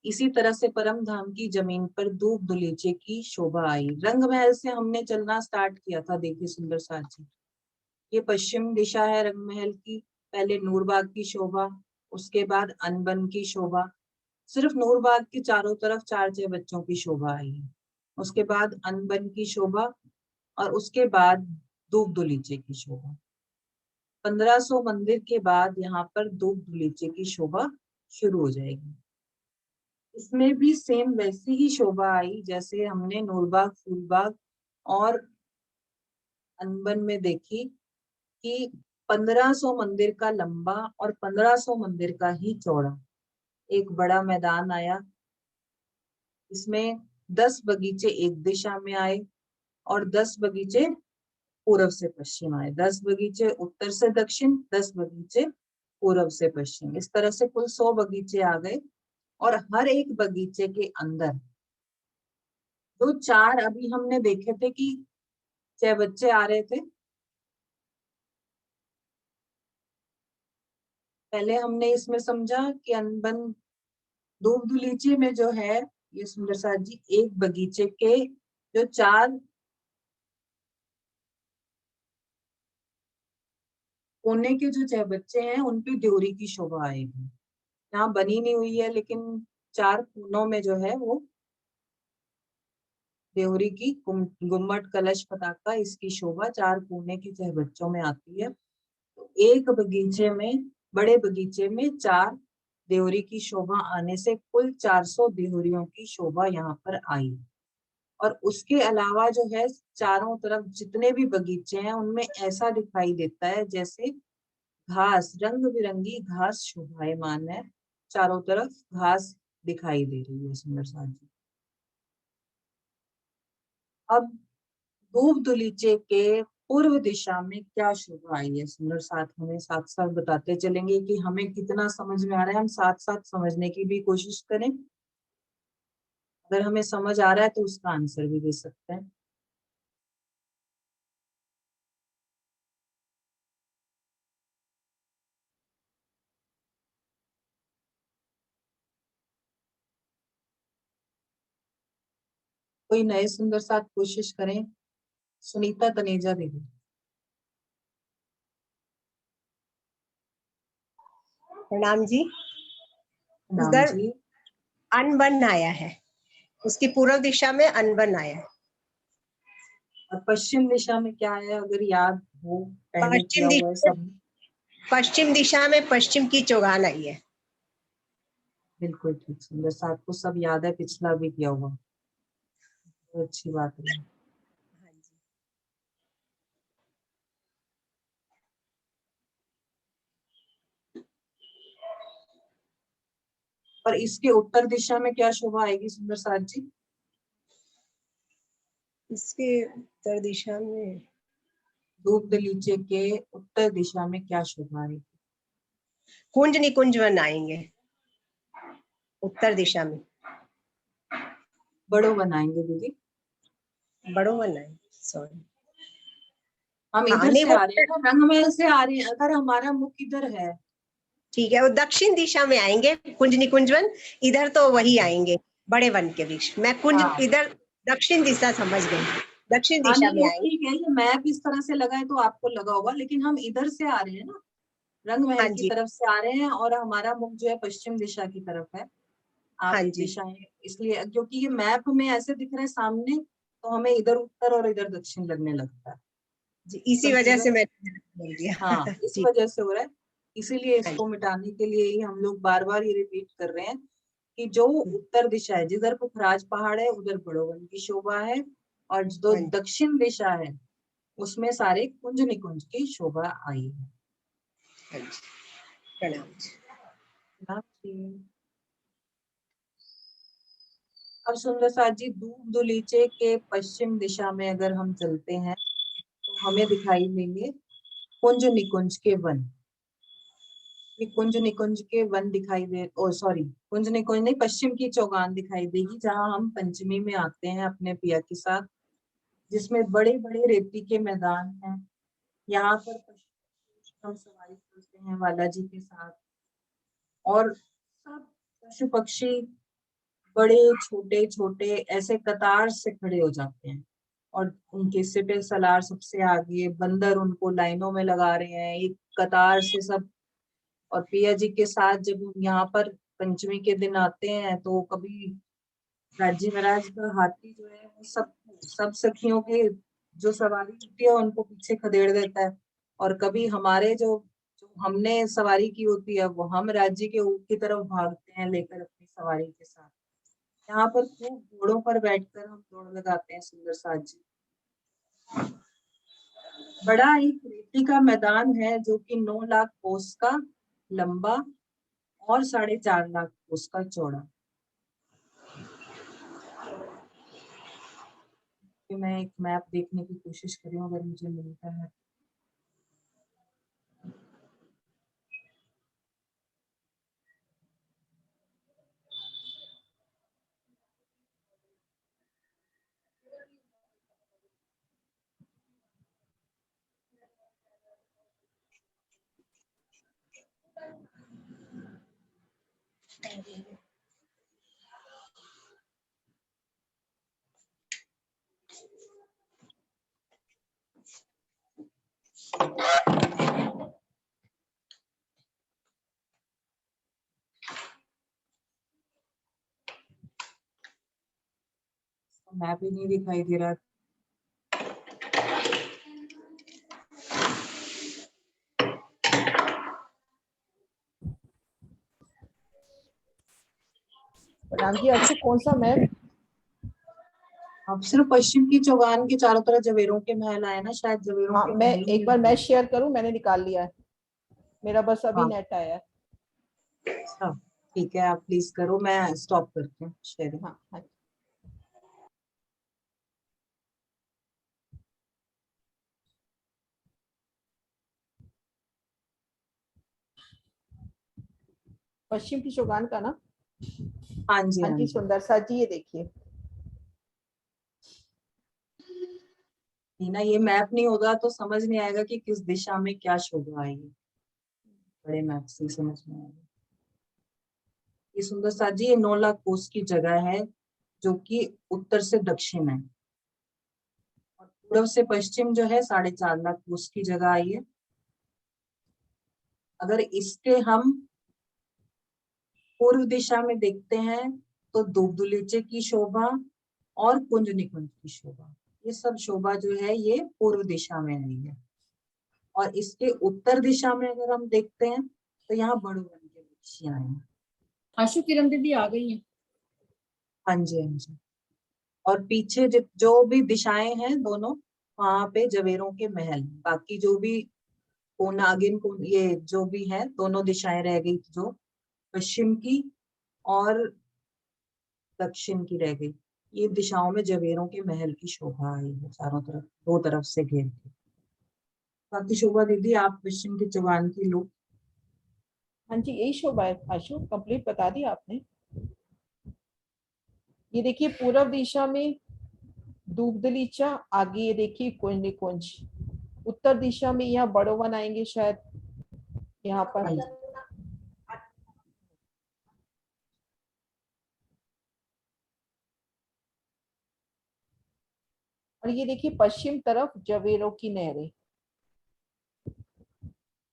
इसी तरह से परम धाम की जमीन पर दूध दुलीचे की शोभा आई। रंग महल से हमने चलना स्टार्ट किया था, देखिए सुंदर साथ जी, ये पश्चिम दिशा है रंग महल की। पहले नूरबाग की शोभा, उसके बाद अनबन की शोभा। सिर्फ नूरबाग के चारों तरफ 4 बच्चों की शोभा आई है। उसके बाद अनबन की शोभा और उसके बाद दूब दुलीचे की शोभा। 1500 मंदिर के बाद यहाँ पर दूब दुलीचे की शोभा शुरू हो जाएगी। इसमें भी सेम वैसी ही शोभा आई जैसे हमने नूरबाग, फूलबाग और अनबन में देखी कि 1500 मंदिर का लंबा और 1500 मंदिर का ही चौड़ा एक बड़ा मैदान आया। इसमें 10 बगीचे एक दिशा में आए और 10 बगीचे पूर्व से पश्चिम आए। 10 बगीचे उत्तर से दक्षिण, 10 बगीचे पूर्व से पश्चिम। इस तरह से कुल 100 बगीचे आ गए और हर एक बगीचे के अंदर जो 4 अभी हमने देखे थे कि 6 बच्चे आ रहे थे। पहले हमने इसमें समझा कि अनबन दूब दुलीचे में जो है ये सुंदर साथ जी, एक बगीचे के जो 4 कोने के जो 6 बच्चे हैं उन पे ड्योरी की शोभा आएगी। यहाँ बनी नहीं हुई है लेकिन 4 कोनों में जो है वो ड्योरी की गुम्मट, कलश, पताका, इसकी शोभा 4 कोने के 6 बच्चों में आती है। तो एक बगीचे में, बड़े बगीचे में 4 ड्योरी की शोभा आने से कुल 400 ड्योरियों की शोभा यहाँ पर आई। और उसके अलावा जो है चारों तरफ जितने भी बगीचे हैं उनमें ऐसा दिखाई देता है जैसे घास, रंग बिरंगी घास शोभायमान है, चारों तरफ घास दिखाई दे रही है सुंदर साथ जी। अब दूब दुलीचे के पूर्व दिशा में क्या शोभा आई है सुंदर साथ हमें साथ साथ बताते चलेंगे कि हमें कितना समझ में आ रहा है। हम साथ साथ समझने की भी कोशिश करें। अगर हमें समझ आ रहा है तो उसका आंसर भी दे सकते हैं। कोई नए सुंदर साथ कोशिश करें। सुनीता तनेजा दीदी। प्रणाम जी। नाम उधर जी। अनबन आया है, उसकी पूर्व दिशा में अनबन आया है। और पश्चिम दिशा में क्या है अगर याद हो, पहले पश्चिम किया हुआ है दिशा सब? पश्चिम दिशा में पश्चिम की चौगान आई है। बिल्कुल ठीक सुंदर साथ को सब याद है, पिछला भी किया हुआ। तो अच्छी बात है। और इसके उत्तर दिशा में क्या शोभा आएगी सुंदर साथ जी? इसके उत्तर दिशा में दूब दलीचे के उत्तर दिशा में क्या शोभा आएगी? कुंज निकुंज वन आएंगे उत्तर दिशा में। बड़ो बनाएंगे दीदी। बड़ो वन आएंगे, सॉरी। हम इधर नहीं से आ रहे हैं ना, रंगमहल से आ रहे हैं। अगर हमारा मुख इधर है, ठीक है, वो दक्षिण दिशा में आएंगे कुंज निकुंज वन। इधर तो वही आएंगे बड़े वन के वृक्ष। मैं कुंज इधर दक्षिण दिशा समझ गई, दक्षिण दिशा में आएंगे। ठीक है, ये मैप इस तरह से लगा है तो आपको लगा होगा, लेकिन हम इधर से आ रहे हैं ना, रंगमहल की तरफ से आ रहे हैं और हमारा मुख जो है पश्चिम दिशा की तरफ है। आप दिशाएं इसलिए क्योंकि ये मैप में ऐसे दिख रहे हैं सामने, तो हमें इधर उत्तर और इधर दक्षिण लगने लगता है जी, इसी वजह से मैं बोल दिया। हाँ, इस वजह से हो रहा है। इसीलिए इसको मिटाने के लिए ही हम लोग बार बार ये रिपीट कर रहे हैं कि जो उत्तर दिशा है, जिधर पुखराज पहाड़ है उधर बड़ो वन की शोभा है, और जो दक्षिण दिशा है उसमें सारे कुंज निकुंज की शोभा आई है। प्रणाम जी। अब सुंदर साथ जी, दूब दुलीचे के पश्चिम दिशा में अगर हम चलते हैं तो हमें दिखाई देंगे कुंज निकुंज के वन। ये कुंज निकुंज के वन दिखाई दे, ओ सॉरी, कुंज निकुंज नहीं, पश्चिम की चौगान दिखाई देगी जहां हम पंचमी में आते हैं अपने पिया के साथ, जिसमें बड़े बड़े रेती के मैदान हैं। यहाँ पर हम सवारी करते हैं वाला जी के साथ, और सब पशु पक्षी बड़े छोटे छोटे ऐसे कतार से खड़े हो जाते हैं और उनके सिपे सलार सबसे आगे, बंदर उनको लाइनों में लगा रहे हैं एक कतार से सब। और पिया जी के साथ जब हम यहाँ पर पंचमी के दिन आते हैं तो कभी राज्य महाराज का हाथी जो है वो सब सखियों के जो सवारी होती है उनको पीछे खदेड़ देता है, और कभी हमारे जो जो हमने सवारी की होती है वो हम राज्य के ऊँट की तरफ भागते हैं लेकर अपनी सवारी के साथ। यहाँ पर खूब घोड़ों पर बैठकर हम दौड़ लगाते हैं सुंदर साज जी। बड़ा एक रेती का मैदान है जो कि 9 लाख कोस का लंबा और 4.5 लाख कोस का चौड़ा। मैं एक मैप देखने की कोशिश कर रही हूँ, अगर मुझे मिलता है। मैप ही नहीं दिखाई दे रहा। राम जी आपको कौन सा मैप? अब सिर्फ पश्चिम की चौगान के चारों तरफ जवेरों के महल आए ना, शायद जवेरों हाँ, के मैं महल ही एक बार मैं हैं। शेयर करूं, मैंने निकाल लिया है, मेरा बस अभी हाँ। नेट आया है। अच्छा ठीक है, आप प्लीज करो, मैं स्टॉप करती हूँ शेयरिंग। हाँ हाँ। पश्चिम की चौगान का ना? हाँ जी हाँ जी, सुंदर सा जी, ये देखिए। ना ये मैप नहीं होगा तो समझ नहीं आएगा कि किस दिशा में क्या शोभा आएगी, बड़े मैप से समझ में आएगा। ये सुंदर सा जी, ये 9 लाख कोस की जगह है जो कि उत्तर से दक्षिण है, और पूर्व से पश्चिम जो है 4.5 लाख कोस की जगह आई है। अगर इसके हम पूर्व दिशा में देखते हैं तो दुबदुलीचे की शोभा और कुंज निकुंज की शोभा, ये सब शोभा जो है ये पूर्व दिशा में आई है। और इसके उत्तर दिशा में अगर हम देखते हैं तो यहाँ बड़ुवन के वृक्ष आए हैं। आशु किरण दीदी आ गई है। हाँ जी हाँ जी। और पीछे जो भी दिशाएं हैं दोनों, वहां पे जवेरों के महल, बाकी जो भी नागिन को ये जो भी है दोनों दिशाएं रह गई, जो पश्चिम की और दक्षिण की रह गई। ये दिशाओं में जवेरों के महल की शोभा आई है, चारों तरफ दो तरफ से घेर के। बाकी शोभा दीदी आप पश्चिम की चौगान की लो। हाँ जी, यही शोभा है आशु, कंप्लीट बता दिया आपने। ये देखिए पूर्व दिशा में दूबदलीचा, आगे ये देखिए कुंज निकुंज। उत्तर दिशा में यहाँ बड़ोवन आएंगे शायद, यहाँ पर। और ये देखिए पश्चिम तरफ जवेरों की नहरें।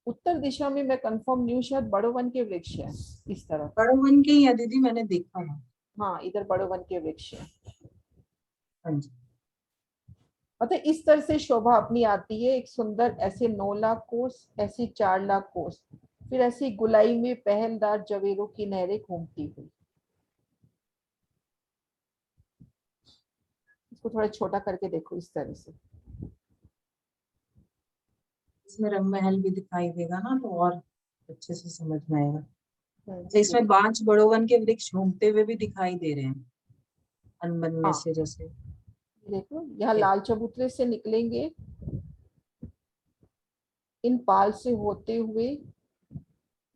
उत्तर दिशा में मैं कंफर्म नहीं हूँ, शायद बड़ोवन के वृक्ष है इस तरफ। बड़ोवन के ही है दीदी, मैंने देखा है। हाँ, इधर बड़ोवन के वृक्ष है। हाँ जी। मतलब इस तरह से शोभा अपनी आती है, एक सुंदर ऐसे 9 लाख कोस, ऐसी 4 लाख कोस, फिर ऐसी गुलाई में पहलदार जवेरों की नहरें घूमती हुई। इसको थोड़ा छोटा करके देखो इस तरह से। इसमें रंग महल भी दिखाई देगा ना तो और अच्छे से समझ में आएगा। तो इसमें 5 बड़ोवन के वृक्ष घूमते हुए भी दिखाई दे रहे हैं अनबन में से। जैसे देखो यहाँ लाल चबूतरे से निकलेंगे, इन पाल से होते हुए,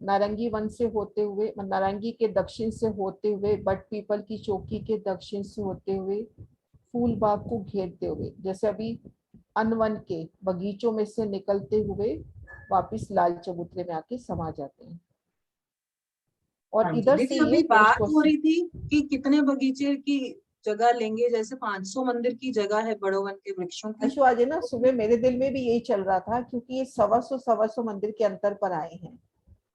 नारंगी वन से होते हुए, नारंगी के दक्षिण से होते हुए, बट पीपल की चौकी के दक्षिण से होते हुए, फूल बाग को घेरते हुए, जैसे अभी अनवन के बगीचों में से निकलते हुए वापस लाल चबूतरे में आके समा जाते हैं। और इधर से ये बात हो रही थी कि कितने बगीचे की जगह लेंगे, जैसे 500 मंदिर की जगह है बड़ोवन के वृक्षों की। अशु आज ना सुबह मेरे दिल में भी यही चल रहा था, क्योंकि ये 125 मंदिर के अंतर पर आए हैं।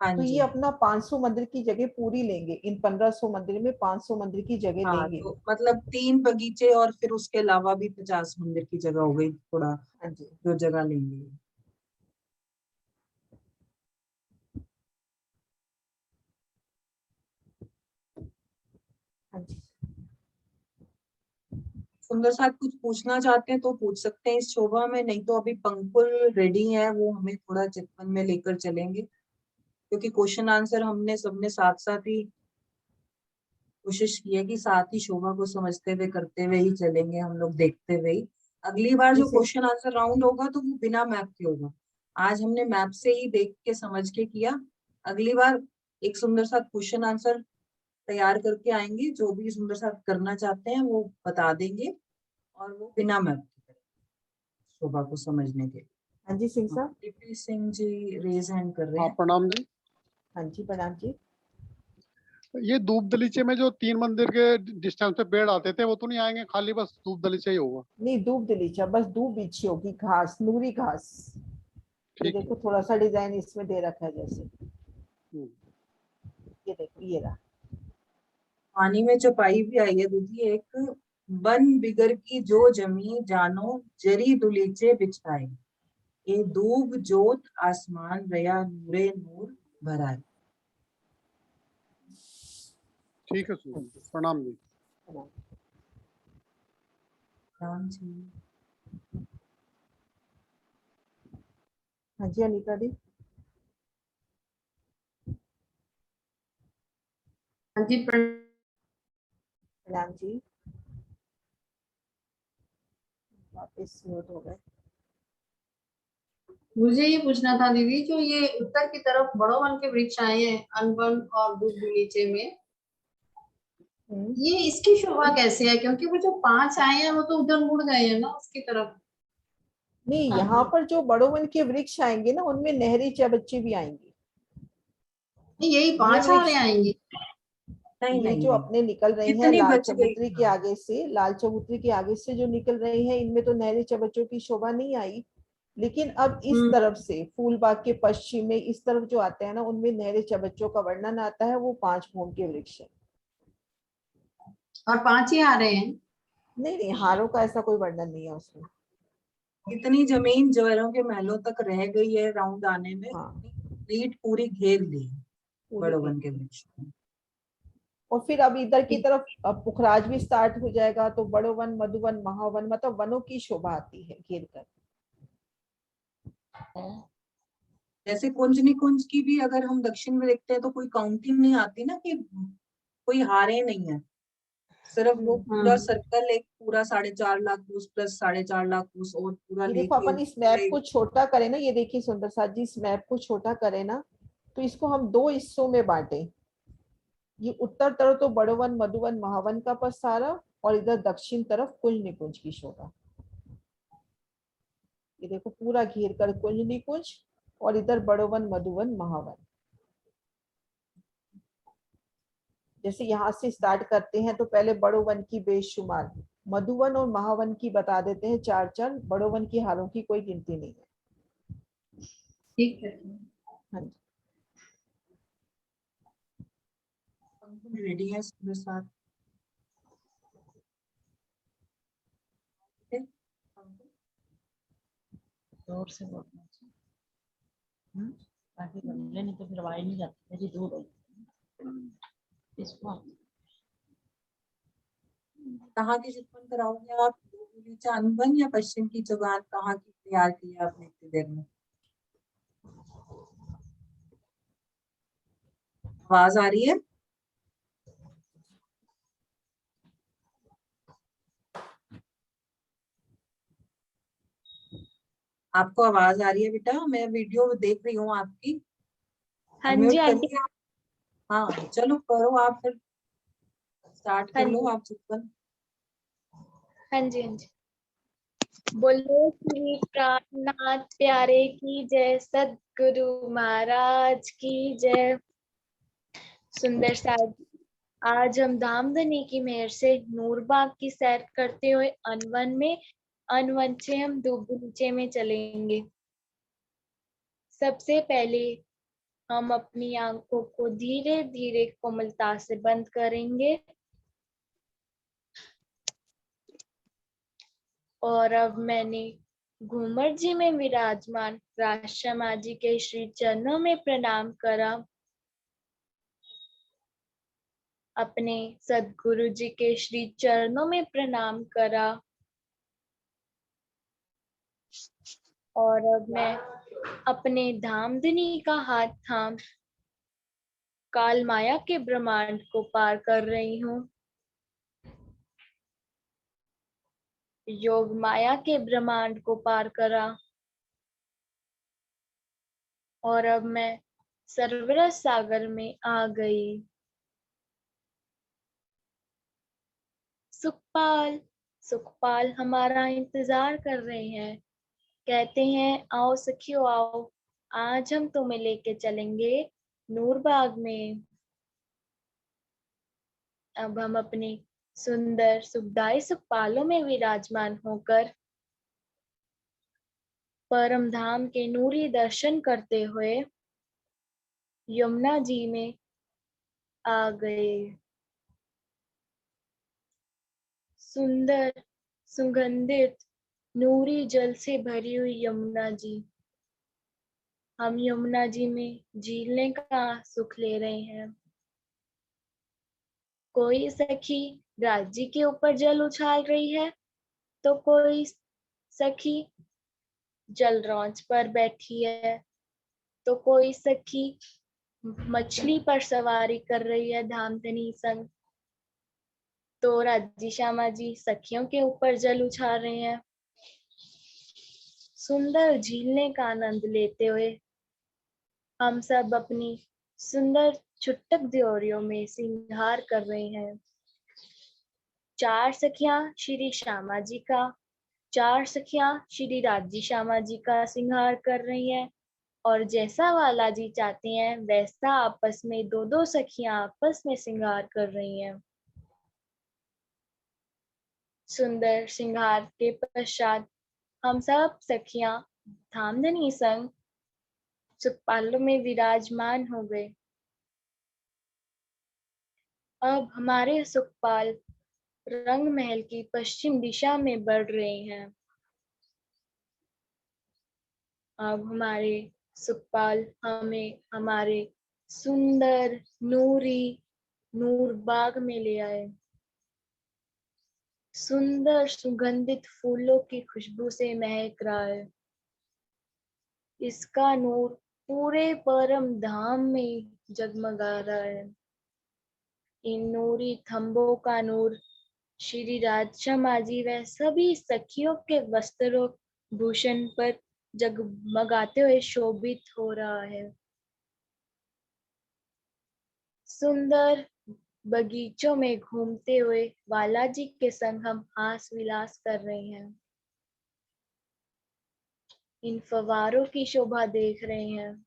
हाँ तो जी। ये अपना 500 मंदिर की जगह पूरी लेंगे, इन 1500 मंदिर में 500 मंदिर की जगह हाँ, लेंगे। तो मतलब 3 बगीचे और फिर उसके अलावा भी 50 मंदिर की जगह हो गई, थोड़ा हाँ जी। जो जगह लेंगे। हाँ जी। सुंदर साथ कुछ पूछना चाहते हैं तो पूछ सकते हैं इस शोभा में, नहीं तो अभी पंकुल रेडी है, वो हमें थोड़ा चितवन में लेकर चलेंगे, क्योंकि क्वेश्चन आंसर हमने सबने साथ साथ ही कोशिश की है कि साथ ही शोभा को समझते हुए करते हुए ही चलेंगे हम लोग, देखते हुए ही। अगली बार जो जैसे क्वेश्चन आंसर राउंड होगा तो वो बिना मैप के होगा। आज हमने मैप से ही देख के समझ के किया, अगली बार एक सुंदर सा क्वेश्चन आंसर तैयार करके आएंगे, जो भी सुंदर साथ करना चाहते हैं वो बता देंगे, और वो बिना मैप के करेंगे शोभा को समझने के लिए। हाँ जी सिंह साहब। TP Singh ji raise hand कर रहे हाँ हैं। प्रणाम जी। हाँ जी प्रणाम जी। ये धूप दलीचे में जो 3 मंदिर के डिस्टेंस पे पेड़ आते थे वो तो नहीं आएंगे, खाली बस धूप दलीचा ही होगा? नहीं दूब दलीचा, बस दूब बिछी होगी, घास, नूरी घास। ये ठीक है। देखो थोड़ा सा डिजाइन इसमें दे रखा है जैसे, हम्म, ये देखो ये रहा। पानी में चौपाई भी आई है दीदी एक, बन बिगर की जो जमी जानो जरी दुलीचे बिछाए, ये दूब जोत आसमान रया नूरे नूर भराए। ठीक है सुन, प्रणाम जी। राम जी। हाँ जी अनिता दी। हाँ जी प्रणाम जी। वापस म्यूट हो गए। मुझे ये पूछना था दीदी, जो ये उत्तर की तरफ बड़ो वन के वृक्ष आए हैं अनवन और दूब बगीचे में, ये इसकी शोभा कैसे है? क्योंकि वो जो 5 आए हैं वो तो उधर मुड़ गए हैं ना उसकी तरफ। नहीं, यहाँ पर जो बड़ो वन के वृक्ष आएंगे ना, उनमें नहरी चबच्चे भी आएंगे। नहीं, यही 5 ये वाले आएंगे। नहीं ये नहीं जो नहीं, अपने निकल रही हैं कितनी लाल बच गई। चबूतरी के आगे से, लाल चबूतरी के आगे से जो निकल रही है, इनमें तो नहरी चबच्चों की शोभा नहीं आई। लेकिन अब इस तरफ से फूलबाग के पश्चिम में इस तरफ जो आते हैं ना, उनमें नहरे चबच्चों का वर्णन आता है, वो 5 भूम के वृक्ष है। और 5 ही आ रहे हैं? नहीं नहीं, हारों का ऐसा कोई वर्णन नहीं है उसमें। इतनी जमीन ज्वारों के महलों तक रह गई है राउंड आने में, हाँ, रीट पूरी घेर ली पूरी बड़ो घेर वन के वृक्ष में। और फिर अब इधर की तरफ अब पुखराज भी स्टार्ट हो जाएगा, तो बड़ो वन, मधुवन, महावन, मतलब वनों की शोभा आती है घेर कर। जैसे कुंज निकुंज की भी अगर हम दक्षिण में देखते हैं तो कोई काउंटिंग नहीं आती ना, कि कोई हारे नहीं है, सिर्फ वो पूरा सर्कल एक पूरा 4.5 लाख कोस प्लस 4.5 लाख कोस और पूरा ये देखो लेके अपन इस मैप को छोटा करें ना, ये देखिए सुंदर साथ जी, इस मैप को छोटा करें ना, तो इसको हम 2 हिस्सों में बांटें। ये उत्तर तरफ तो बड़ोवन, मधुवन, महावन का पसारा, और इधर दक्षिण तरफ कुंज निकुंज की शोभा। ये देखो पूरा घेर कर कुंज निकुंज, और इधर बड़ोवन, मधुवन, महावन। जैसे यहाँ से स्टार्ट करते हैं तो पहले बड़ोवन की बेशुमार, मधुवन और महावन की बता देते हैं 4-4, बड़ोवन की हारों की कोई गिनती नहीं है। ठीक है। हाँ जी। रेडी है इसके साथ। जोर से बोलना चाहिए ताकि बोले, नहीं तो फिर आवाज नहीं जाती, मेरी दूर हो इसको। कहाँ की चितवन कराओगे आप? अनवन या पश्चिम की चौगान, कहाँ की तैयार की है आपने इतनी देर में? आवाज आ रही है? आपको आवाज आ रही है बेटा? मैं वीडियो देख रही हूँ आपकी। हाँ जी आंटी। हाँ चलो करो आप, फिर स्टार्ट कर लो आप चितवन। हाँ जी हाँ जी। बोलो श्री प्राणनाथ प्यारे की जय, सद्गुरु महाराज की जय। सुंदर साथ, आज हम धामधनी की मेहर से नूरबाग की सैर करते हुए अनवन में, अनवन से हम दूब बगीचे में चलेंगे। सबसे पहले हम अपनी आंखों को धीरे धीरे कोमलता से बंद करेंगे और अब मैंने घूमर जी में विराजमान राजशमा जी के श्री चरणों में प्रणाम करा। अपने सद्गुरु जी के श्री चरणों में प्रणाम करा और अब मैं अपने धामधनी का हाथ थाम काल माया के ब्रह्मांड को पार कर रही हूँ। योग माया के ब्रह्मांड को पार करा और अब मैं सर्वरस सागर में आ गई। सुखपाल सुखपाल हमारा इंतजार कर रहे हैं, कहते हैं आओ सखियो आओ, आज हम तुम्हें लेके चलेंगे नूरबाग में। अब हम अपने सुंदर सुखदाई सुखपालों में विराजमान होकर परम धाम के नूरी दर्शन करते हुए यमुना जी में आ गए। सुंदर सुगंधित नूरी जल से भरी हुई यमुना जी। हम यमुना जी में झीलने का सुख ले रहे हैं। कोई सखी राज्य के ऊपर जल उछाल रही है तो कोई सखी जल रौंच पर बैठी है तो कोई सखी मछली पर सवारी कर रही है धामधनी संग। तो राज्य श्यामा जी सखियों के ऊपर जल उछाल रहे हैं। सुंदर झीलने का आनंद लेते हुए हम सब अपनी सुंदर छुटक द्योरियों में सिंगार कर रहे हैं। 4 सखियां श्री श्यामा जी का, 4 सखियां श्री राज्य श्यामा जी का सिंगार कर रही हैं और जैसा वाला जी चाहते हैं वैसा आपस में 2-2 सखियां आपस में सिंगार कर रही हैं। सुंदर सिंगार के पश्चात हम सब सखियां धामधनी संग सुखपालों में विराजमान हो गए। अब हमारे सुखपाल रंग महल की पश्चिम दिशा में बढ़ रहे हैं। अब हमारे सुखपाल हमें हमारे सुंदर नूरी नूर बाग में ले आए। सुंदर सुगंधित फूलों की खुशबू से महक रहा है। इसका नूर पूरे परम धाम में जगमगा रहा है। इन नूरी थंबों का नूर श्री राजशमा जी व सभी सखियों के वस्त्रों भूषण पर जगमगाते हुए शोभित हो रहा है। सुंदर बगीचों में घूमते हुए बालाजी के संग हम हास विलास कर रहे हैं। इन फवारों की शोभा देख रहे हैं।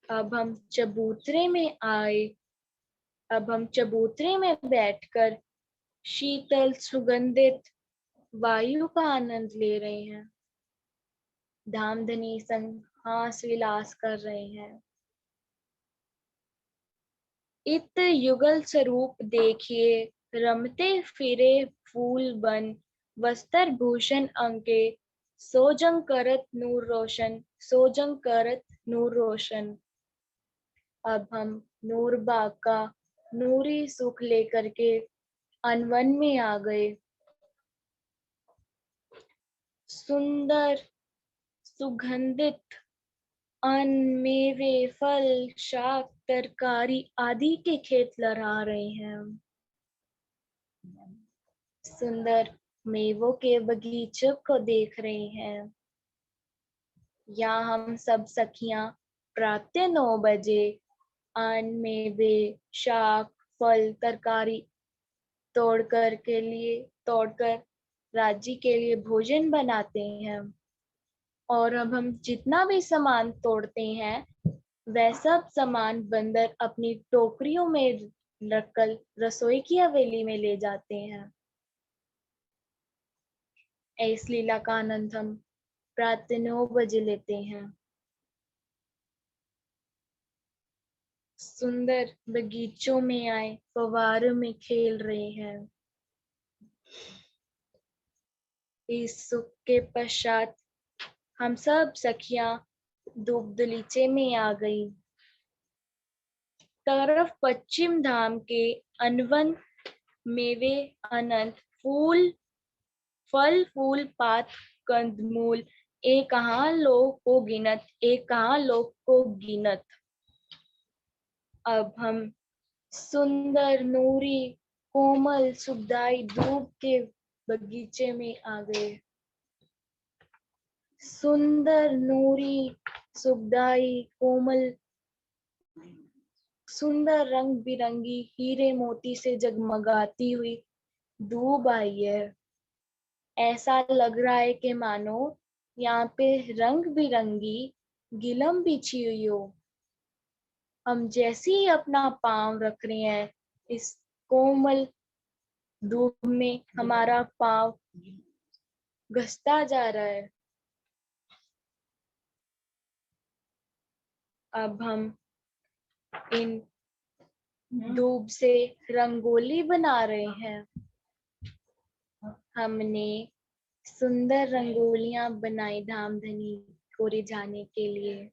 अब हम चबूतरे में आए। अब हम चबूतरे में बैठकर शीतल सुगंधित वायु का आनंद ले रहे हैं। धामधनी संग हास विलास कर रहे हैं। इत युगल स्वरूप देखिए, रमते फिरे फूल बन, वस्त्र भूषण अंके, सोजंग करत नूर रोशन, सोजंग करत नूर रोशन। अब हम नूरबाग का नूरी सुख लेकर के अनवन में आ गए। सुंदर सुगंधित अन्न, मेवे, फल, शाक, तरकारी आदि के खेत लहरा रहे हैं। सुंदर मेवों के बगीचों को देख रहे हैं। यहाँ हम सब सखियां प्रातः 9 बजे अन्न, मेवे, शाक, फल, तरकारी तोड़कर राज्य के लिए भोजन बनाते हैं। और अब हम जितना भी सामान तोड़ते हैं वह सब सामान बंदर अपनी टोकरियों में रखकर रसोई की हवेली में ले जाते हैं। इस लीला का आनंद हम प्रातः 9 बजे लेते हैं। सुंदर बगीचों में आए, फव्वारों में खेल रहे हैं। इस सुख के पश्चात हम सब सखियां धूप दलीचे में आ गई। तरफ पश्चिम धाम के अनवन मेवे अनंत फूल फल फूल पात कंदमूल, एक कहाँ लोग को गिनत, एक कहाँ लोग को गिनत। अब हम सुंदर नूरी कोमल सुखदाई धूप के बगीचे में आ गए। सुंदर नूरी सुखदाई कोमल सुंदर रंग बिरंगी हीरे मोती से जगमगाती हुई धूप आई है। ऐसा लग रहा है कि मानो यहाँ पे रंग बिरंगी गिलम बिछी हुई हो। हम जैसे ही अपना पांव रख रहे हैं इस कोमल धूप में, हमारा पांव घसता जा रहा है। अब हम इन धूप से रंगोली बना रहे हैं। हमने सुंदर रंगोलियां बनाई धामधनी को रिझाने के लिए।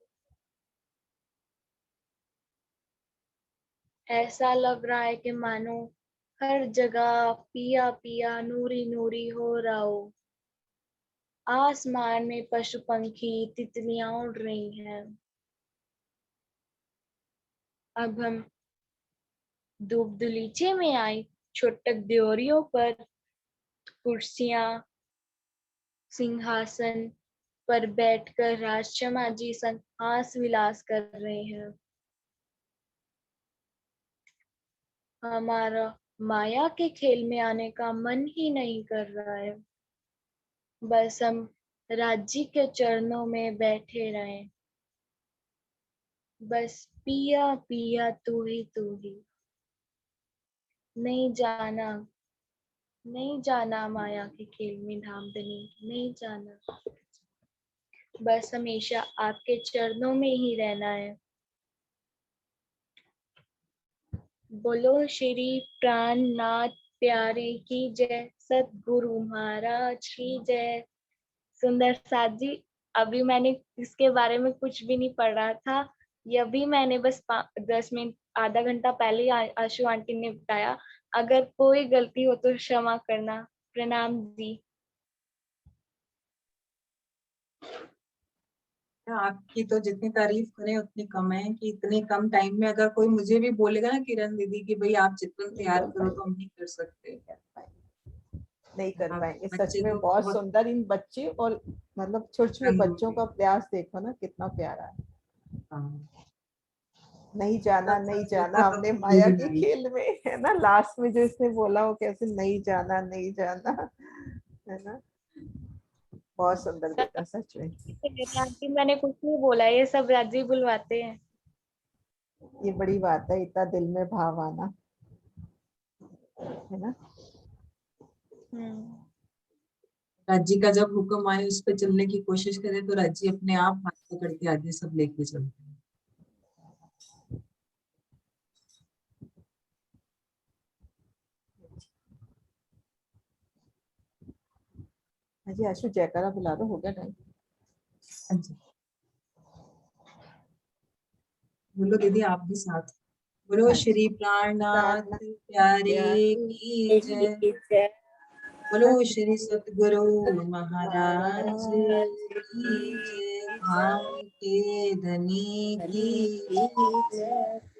ऐसा लग रहा है कि मानो हर जगह पिया पिया नूरी नूरी हो रहा हो। आसमान में पशु पंखी तितलियां उड़ रही हैं। अब हम धूप दलीचे में आई छोटक द्योरियों पर कुर्सियां सिंहासन पर बैठकर राजशमा जी संग हास विलास कर रहे हैं। हमारा माया के खेल में आने का मन ही नहीं कर रहा है। बस हम राज्य के चरणों में बैठे रहें। बस पिया पिया तू ही नहीं जाना माया के खेल में धामधनी, नहीं जाना। बस हमेशा आपके चरणों में ही रहना है। बोलो श्री प्राणनाथ प्यारे की जय, सतगुरु महाराज की जय। सुंदर साथ जी, अभी मैंने इसके बारे में कुछ भी नहीं पढ़ा था। ये अभी मैंने बस 10 मिनट आधा घंटा पहले ही आशु आंटी ने बताया। अगर कोई गलती हो तो क्षमा करना। प्रणाम जी। आपकी तो जितनी तारीफ करें उतनी कम है कि इतने कम टाइम में अगर कोई मुझे भी बोलेगा ना किरण दीदी कि भाई आप चित्र तैयार करो तो हम नहीं कर सकते। नहीं कर पाएंगे। सच बच्चे में तो बहुत बहुत- सुंदर इन बच्चे और मतलब छोटे छोटे बच्चों का प्रयास देखो ना कितना प्यारा है। नहीं जाना नहीं जाना हमने माया के खेल में, है ना। लास्ट में जो इसने बोला वो कैसे नहीं जाना है ना। बहुत सुंदर बेटा सच में। आंटी मैंने कुछ नहीं बोला, ये सब राजी बुलवाते हैं। ये बड़ी बात है, इतना दिल में भाव आना, है ना। राज्य का जब हुक्म आए उस पर चलने की कोशिश करे तो राज्य अपने आप हाथ पकड़ के आगे सब लेके चलते हैं। जी आशु जयकारा बुला दो, हो गया टाइम। बोलो दीदी आप भी साथ। बोलो श्री प्राणनाथ प्यारे की जय। बोलो श्री सतगुरु महाराज की जय। भाव के धनी की जय।